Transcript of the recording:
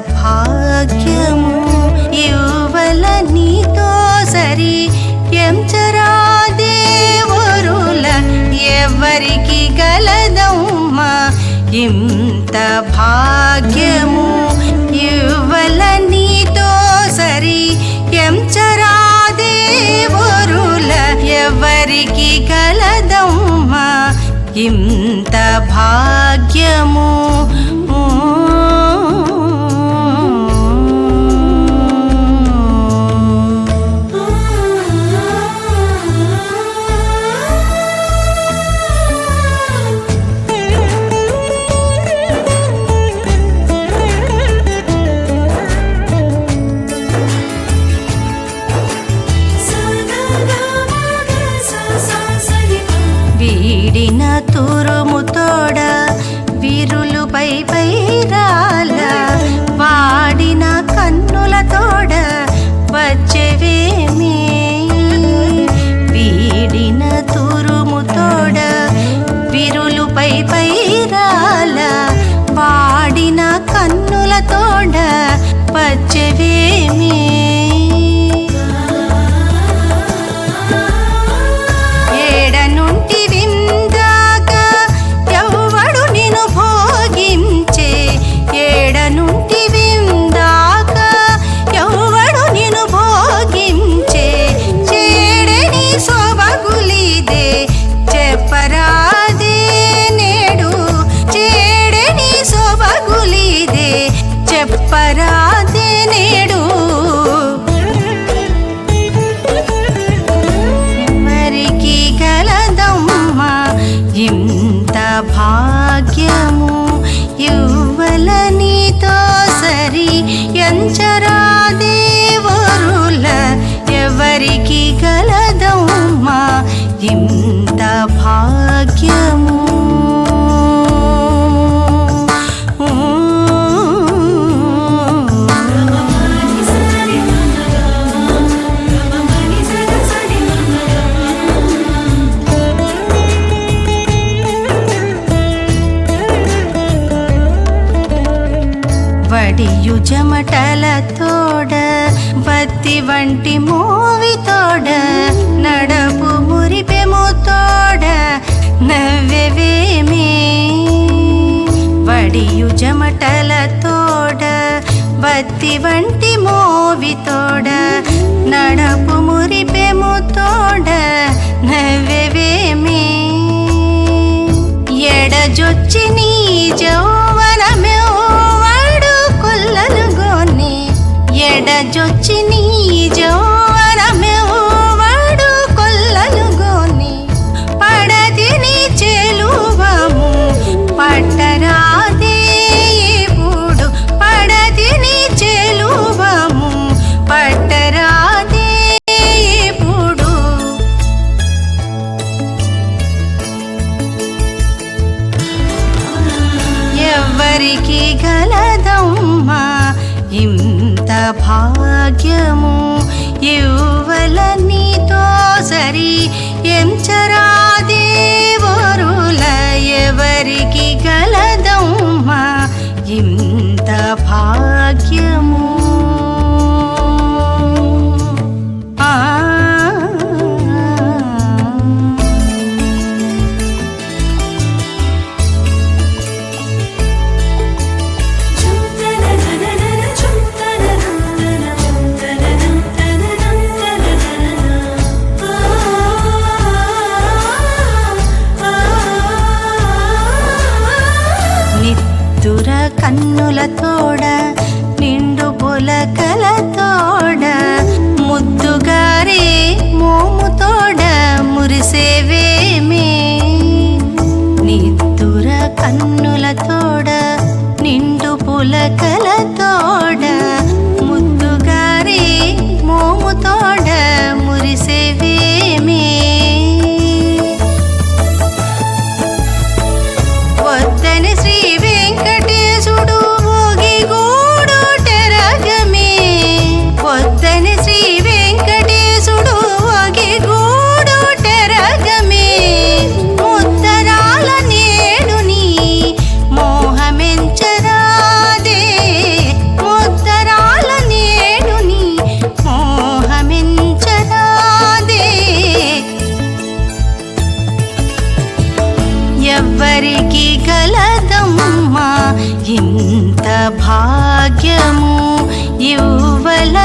భాగ్యము ఇవ్వల నీతో సరి ఎంచరా దేవరుల ఎవరికి గలదమ్మా ఇంత భాగ్యము ఇవ్వల నీతో సరి ఎంచరా దేవరుల ఎవరికి గలదమ్మా ఇంత భాగ్యము వీడిన తురుముతోడ విరులుపై పైరాల వాడిన కన్నులతోడ వచ్చేవేమే వీడిన తురుముతోడ విరులుపై పైరాల వాడిన కన్నులతోడ వచ్చేవేమే చెప్పరాదే నేడు ఎవరికి గలదమ్మా ఇంత భాగ్యము ఇవ్వల నీతో సరి ఎంచరా దేవరుల ఎవరికి గలదమ్మా ఇంత భాగ్యము వడియు జమటలతోడ బత్తి వంటి మోవితోడ నడపు మురిపెముతోడ నవ్వెవేమే వడియు జమటలతోడ బత్తి వంటి మోవితోడ నడపు మురిపెముతోడ నవ్వెవేమే ఎడజొచ్చి నీ జౌవనమే ఎడజొచ్చి నీ జౌవనమెవ్వడు కొల్లలుగోని పడదిని చెలువము పట్టరాదే ఇప్పుడు పడదిని చెలువము పట్టరాదే ఇప్పుడు ఎవరికి గలదమ్మా ఇంత భాగ్యము ఇవ్వల నీతో సరి ఎంచరా దేవరుల ఎవరికి గలదమ్మా ఇంత భాగ్యము కన్నులతోడ ఎవరికి గలదమ్మా ఇంత భాగ్యము ఇవ్వల